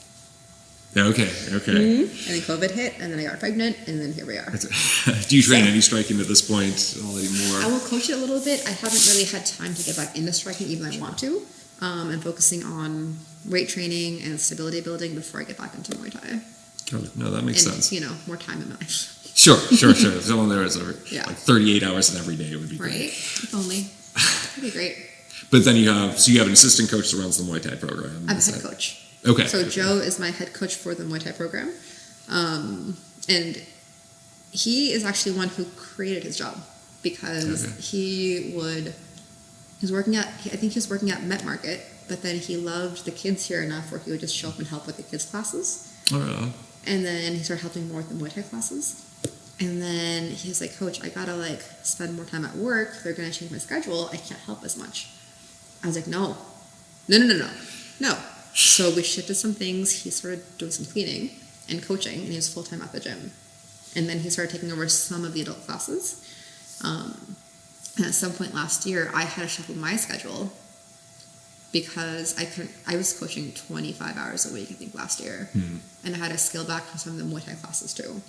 Okay. Mm-hmm. And then COVID hit, and then I got pregnant, and then here we are. Do you train any striking at this point anymore? I will coach it a little bit. I haven't really had time to get back into striking, even though I want to. I'm focusing on weight training and stability building before I get back into Muay Thai. Got it. No, that makes sense. More time in my life. Sure. If someone there is 38 hours in every day, it would be great. Right? If only. That'd be great. But then you have an assistant coach that runs the Muay Thai program. I'm a head coach. Okay. So Joe is my head coach for the Muay Thai program. And he is actually one who created his job, because he was working at Met Market, but then he loved the kids here enough where he would just show up and help with the kids' classes. Oh. And then he started helping more with the Muay Thai classes. And then he was like, Coach, I gotta spend more time at work. They're gonna change my schedule. I can't help as much. I was like, no. So we shifted some things. He started doing some cleaning and coaching, and he was full-time at the gym. And then he started taking over some of the adult classes. And at some point last year, I had to shuffle my schedule because I was coaching 25 hours a week, I think, last year. And I had to scale back from some of the Muay Thai classes too.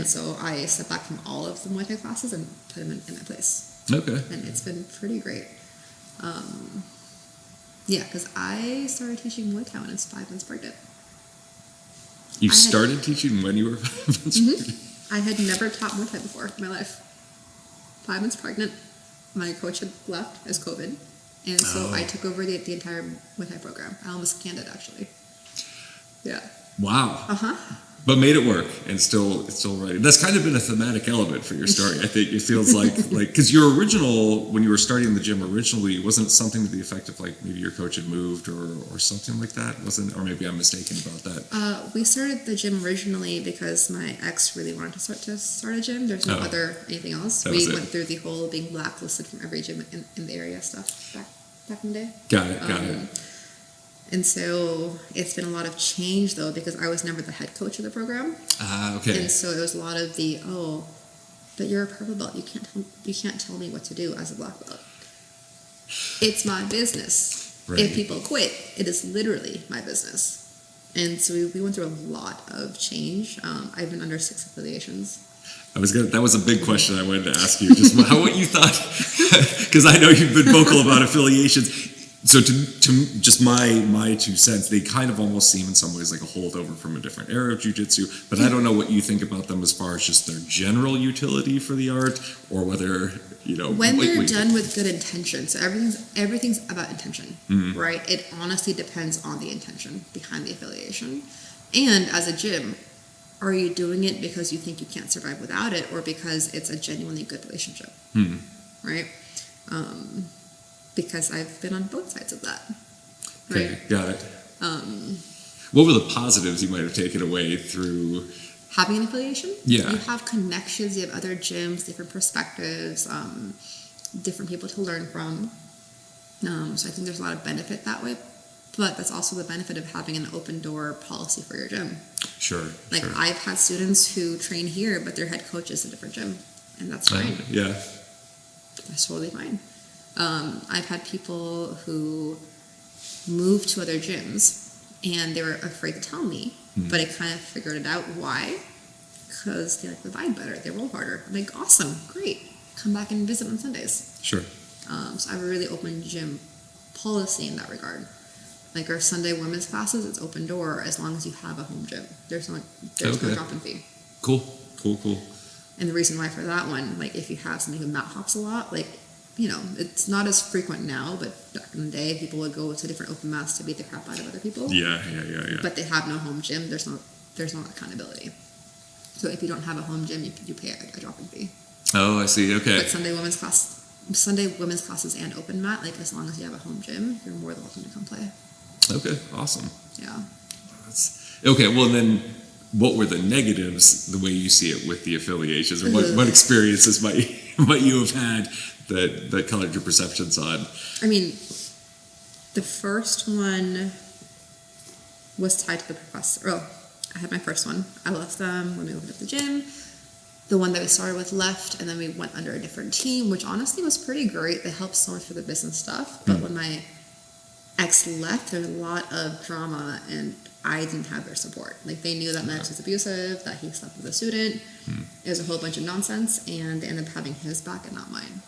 So I stepped back from all of the Muay Thai classes and put them in my place. Okay. And it's been pretty great. Because I started teaching Muay Thai when I was 5 months pregnant. You started teaching when you were 5 months pregnant? I had never taught Muay Thai before in my life. 5 months pregnant. My coach had left as COVID. And so I took over the entire Muay Thai program. I almost canned it, actually. Yeah. Wow. But made it work, and it's still right. That's kind of been a thematic element for your story. I think it feels like because your original, when you were starting the gym originally, wasn't it something to the effect of maybe your coach had moved or something like that? Or maybe I'm mistaken about that. We started the gym originally because my ex really wanted to start a gym. There's no anything else. We went through the whole being blacklisted from every gym in the area stuff back in the day. Got it. And so it's been a lot of change, though, because I was never the head coach of the program. Okay. And so it was a lot of but you're a purple belt. You can't tell me what to do as a black belt. It's my business. Right. If people quit, it is literally my business. And so we went through a lot of change. I've been under 6 affiliations. That was a big question I wanted to ask you. Just what you thought, because I know you've been vocal about affiliations. So to just my 2 cents, they kind of almost seem in some ways like a holdover from a different era of jiu-jitsu, but I don't know what you think about them as far as just their general utility for the art, or whether, when they're done with good intention. So everything's about intention, right? It honestly depends on the intention behind the affiliation. And as a gym, are you doing it because you think you can't survive without it, or because it's a genuinely good relationship, right? Because I've been on both sides of that. Right? Okay, got it. What were the positives you might have taken away through having an affiliation? Yeah. You have connections, you have other gyms, different perspectives, different people to learn from. So I think there's a lot of benefit that way. But that's also the benefit of having an open door policy for your gym. Sure. Like, sure. I've had students who train here, but their head coach is a different gym. And that's fine. Yeah. That's totally fine. I've had people who moved to other gyms and they were afraid to tell me, but I kind of figured it out. Why? Because they like the vibe better. They roll harder. I'm like, awesome, great. Come back and visit on Sundays. Sure. So I have a really open gym policy in that regard. Like, our Sunday women's classes, it's open door as long as you have a home gym. There's no drop-in fee. Cool. And the reason why for that one, like, if you have somebody who mat hops a lot, like, it's not as frequent now, but back in the day, people would go to different open mats to beat the crap out of other people. Yeah. But they have no home gym. There's no accountability. So if you don't have a home gym, you pay a drop-in fee. Oh, I see. Okay. But Sunday women's classes and open mat, like, as long as you have a home gym, you're more than welcome to come play. Okay, awesome. Yeah. Okay, well then, what were the negatives, the way you see it, with the affiliations, or what experiences might you have had that colored your perceptions on? I mean, the first one was tied to the professor. Oh, I had my first one. I left them when we opened up the gym. The one that we started with left, and then we went under a different team, which honestly was pretty great. They helped so much for the business stuff. But when my ex left, there was a lot of drama, and I didn't have their support. Like, they knew that my ex was abusive, that he slept with a student. It was a whole bunch of nonsense, and they ended up having his back and not mine.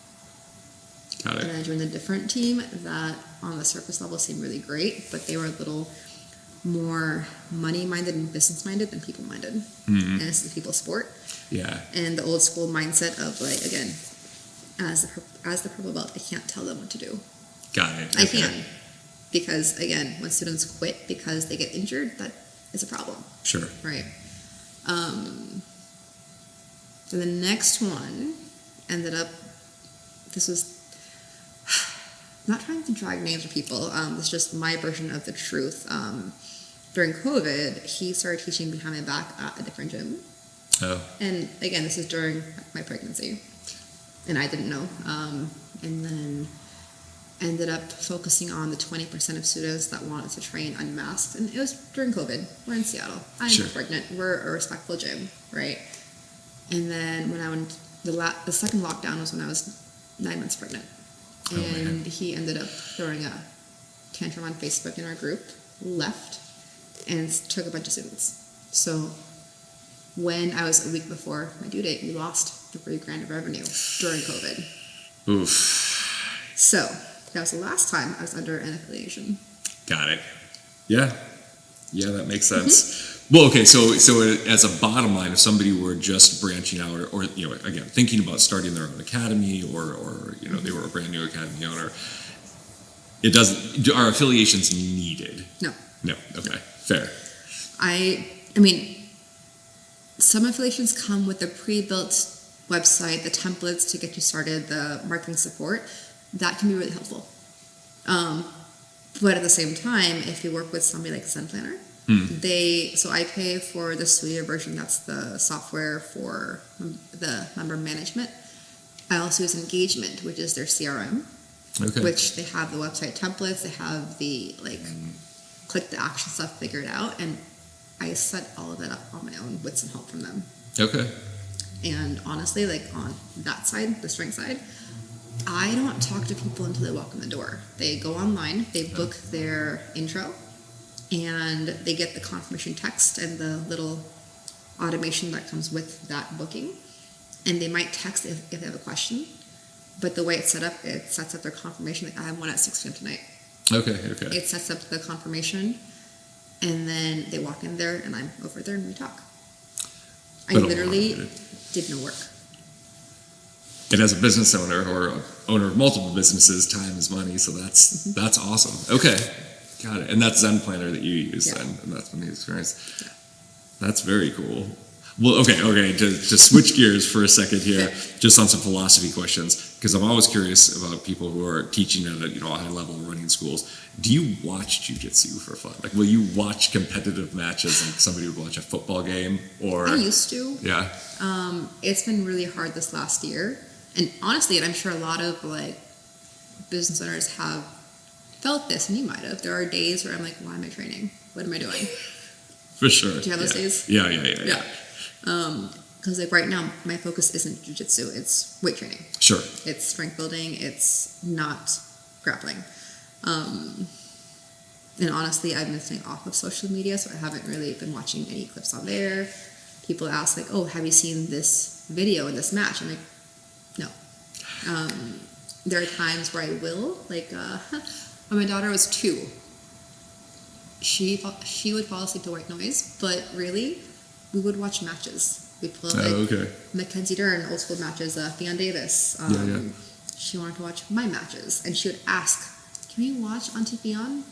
Got it. And I joined a different team that on the surface level seemed really great, but they were a little more money-minded and business-minded than people-minded. And it's a people sport. Yeah. And the old school mindset of, like, again, as the purple belt, I can't tell them what to do. Got it. I can. Because, again, when students quit because they get injured, that is a problem. Sure. Right. So the next one ended up, this was, not trying to drag names of people, it's just my version of the truth. During COVID, he started teaching behind my back at a different gym. Oh. And again, this is during my pregnancy. And I didn't know. And then ended up focusing on the 20% of students that wanted to train unmasked. And it was during COVID. We're in Seattle. I'm pregnant. We're a respectful gym, right? And then when I went, the second lockdown was when I was 9 months pregnant. And he ended up throwing a tantrum on Facebook in our group, left, and took a bunch of students. So when I was a week before my due date, we lost $3,000 of revenue during COVID. Oof. So that was the last time I was under an affiliation. Got it. Yeah, that makes sense. Well, okay, so as a bottom line, if somebody were just branching out, or again, thinking about starting their own academy, or they were a brand new academy owner, are affiliations needed? No. Okay, fair. I mean, some affiliations come with a pre-built website, the templates to get you started, the marketing support. That can be really helpful. But at the same time, if you work with somebody like Zen Planner, so I pay for the Studio version, that's the software for the member management. I also use Engagement, which is their CRM, which they have the website templates, they have the click the action stuff figured out, and I set all of that up on my own with some help from them. Okay. And honestly, like on that side, the strength side, I don't talk to people until they walk in the door. They go online, they book their intro, and they get the confirmation text and the little automation that comes with that booking. And they might text if they have a question. But the way it's set up, it sets up their confirmation. Like, I have one at 6 p.m. tonight. Okay. It sets up the confirmation, and then they walk in there, and I'm over there, and we talk. I literally did no work. And as a business owner or owner of multiple businesses, time is money, so that's awesome. Okay, got it. And that's Zen Planner that you use then, and that's been the experience. Yeah. That's very cool. Well, okay. To switch gears for a second here, just on some philosophy questions, because I'm always curious about people who are teaching at a high level, running schools. Do you watch jiu-jitsu for fun? Like, will you watch competitive matches like somebody would watch a football game? Or I used to. Yeah. It's been really hard this last year, and honestly, and I'm sure a lot of like business owners have felt this, and you might have. There are days where I'm like, why am I training? What am I doing? For sure. Do you have those days? Yeah. Because like right now, my focus isn't jiu-jitsu, it's weight training. Sure. It's strength building, it's not grappling. And honestly, I've been staying off of social media, so I haven't really been watching any clips on there. People ask like, oh, have you seen this video in this match? I'm like, no. There are times where I will, like when my daughter was 2, she would fall asleep to white noise, but really, we would watch matches. We'd put Mackenzie Dern, old school matches, Theon Davis. She wanted to watch my matches, and she would ask, can we watch Auntie Theon?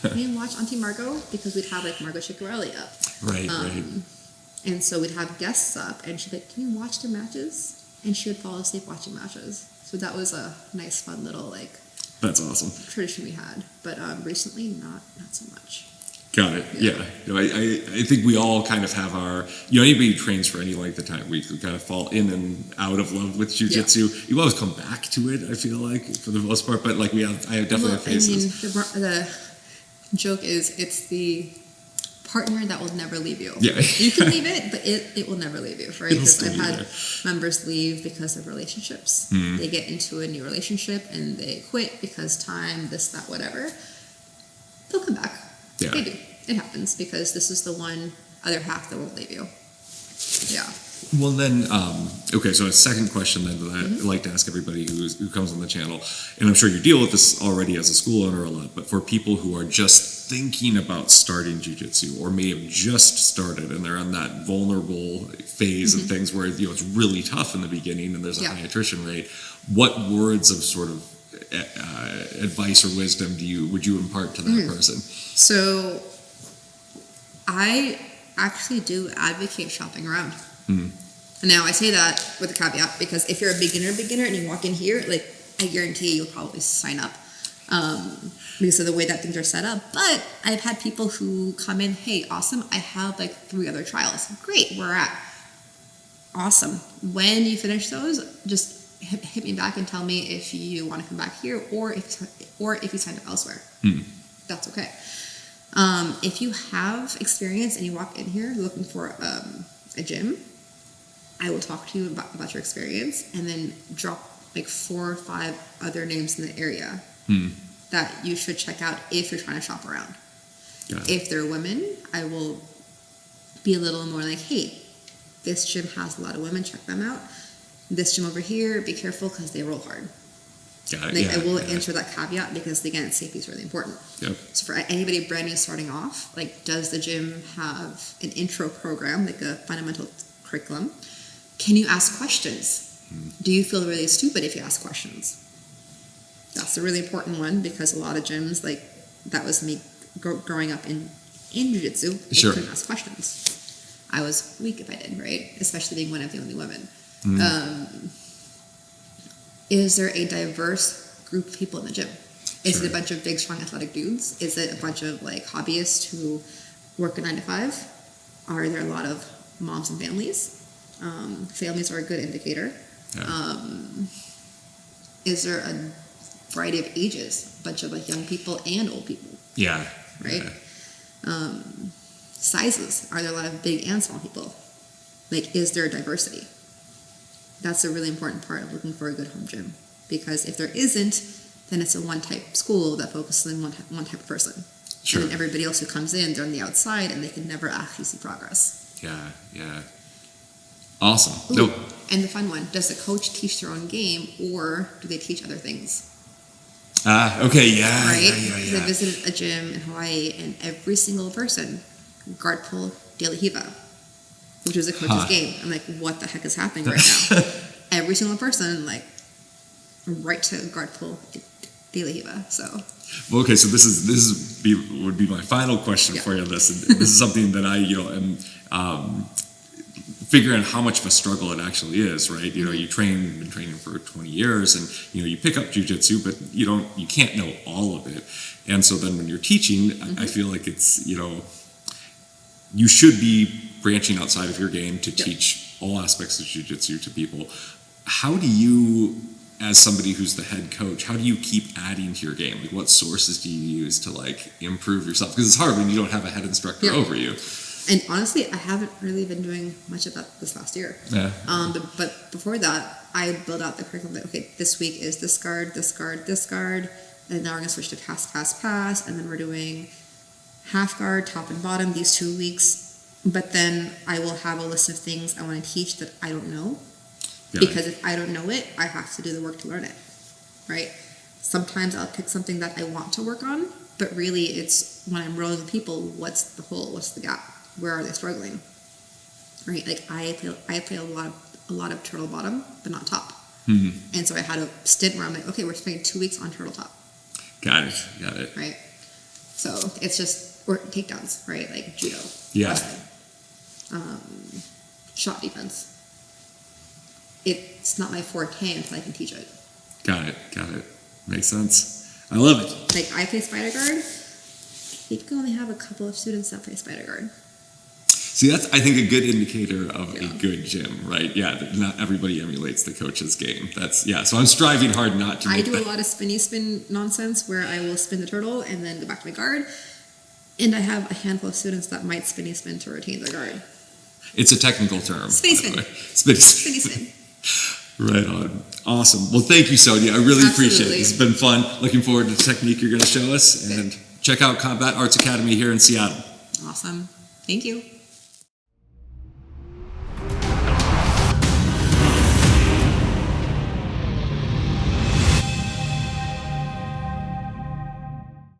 Can we watch Auntie Margot? Because we'd have like Margot Ciccarelli up. Right. And so we'd have guests up, and she'd be like, can we watch their matches? And she would fall asleep watching matches. So that was a nice, fun little like... That's awesome. ...tradition we had. But recently, not so much. Got it. Yeah. I think we all kind of have our, anybody who trains for any length of time, we kind of fall in and out of love with jiu-jitsu. Yeah. You always come back to it, I feel like, for the most part, but like I definitely have phases. I mean, the joke is it's the partner that will never leave you. Yeah. You can leave it, but it will never leave you, right? Because I've had members leave because of relationships. Mm. They get into a new relationship and they quit because time, this, that, whatever. They'll come back. Yeah. They do. It happens because this is the one other half that won't leave you. Yeah. Well, then, so a second question then that I like to ask everybody who comes on the channel, and I'm sure you deal with this already as a school owner a lot, but for people who are just thinking about starting jiu-jitsu or may have just started and they're on that vulnerable phase of things where it's really tough in the beginning and there's a high attrition rate, what words of sort of advice or wisdom would you impart to that person? So I actually do advocate shopping around. Now I say that with a caveat because if you're a beginner and you walk in here, like I guarantee you'll probably sign up because of the way that things are set up. But I've had people who come in, hey, awesome, I have like 3 other trials. Great, where at? Awesome. When you finish those, just hit me back and tell me if you want to come back here or if you signed up elsewhere. That's okay. If you have experience and you walk in here looking for a gym, I will talk to you about your experience and then drop like 4 or 5 other names in the area that you should check out if you're trying to shop around. If they're women, I will be a little more like, hey, this gym has a lot of women, check them out. This gym over here, be careful because they roll hard. I will answer that caveat because, again, safety is really important. Yep. So for anybody brand new starting off, like, does the gym have an intro program, like a fundamental curriculum? Can you ask questions? Do you feel really stupid if you ask questions? That's a really important one because a lot of gyms, like, that was me growing up in jiu-jitsu, I couldn't ask questions. I was weak if I did, right? Especially being one of the only women. Is there a diverse group of people in the gym? Is it a bunch of big, strong, athletic dudes? Is it a bunch of like hobbyists who work a 9 to 5? Are there a lot of moms and families? Families are a good indicator. Yeah. Is there a variety of ages? A bunch of like young people and old people? Yeah. Right? Yeah. Sizes. Are there a lot of big and small people? Like, is there diversity? That's a really important part of looking for a good home gym, because if there isn't, then it's a one-type school that focuses on one type of person. Sure. And then everybody else who comes in, they're on the outside, and they can never actually see progress. Yeah. Awesome. Ooh, and the fun one, does the coach teach their own game, or do they teach other things? Okay, yeah. Right? Yeah. I visited a gym in Hawaii, and every single person, guard pull, daily hiva, which was a coach's game. I'm like, what the heck is happening right now? Every single person, like, right to guard pull, daily hiva. So. Well, okay, so would be my final question for you on this. And this is something that I, am figuring out how much of a struggle it actually is, right? You've been training for 20 years, and you pick up jiu-jitsu, but you can't know all of it. And so then when you're teaching, I feel like it's, you should be branching outside of your game to teach all aspects of jiu-jitsu to people. How do you, as somebody who's the head coach, how do you keep adding to your game? Like, what sources do you use to improve yourself? Because it's hard when you don't have a head instructor over you. And honestly, I haven't really been doing much of that this last year. Yeah. But before that, I built out the curriculum that, okay, this week is this guard, this guard, this guard, and now we're going to switch to pass, and then we're doing half guard, top and bottom, these 2 weeks. But then I will have a list of things I want to teach that I don't know. Because if I don't know it, I have to do the work to learn it, right? Sometimes I'll pick something that I want to work on, but really it's when I'm rolling with people, what's the hole, what's the gap, where are they struggling, right? Like I play a lot of turtle bottom, but not top. Mm-hmm. And so I had a stint where I'm like, okay, we're spending 2 weeks on turtle top. Got it. Right? So it's just, or takedowns, right? Like judo. Yeah. Shot defense. It's not my forte until I can teach it. Got it. Makes sense. I love it. Like, I play spider guard. You can only have a couple of students that play spider guard. See, that's, I think, a good indicator of a good gym, right? Yeah, not everybody emulates the coach's game. So I'm striving hard not to. I do a lot of spinny spin nonsense where I will spin the turtle and then go back to my guard. And I have a handful of students that might spinny spin to retain their guard. It's a technical term. Spinny spin. Spinny spin. Right on. Awesome. Well, thank you, Sonia. I really appreciate it. It's been fun. Looking forward to the technique you're going to show us. And check out Combat Arts Academy here in Seattle. Awesome. Thank you.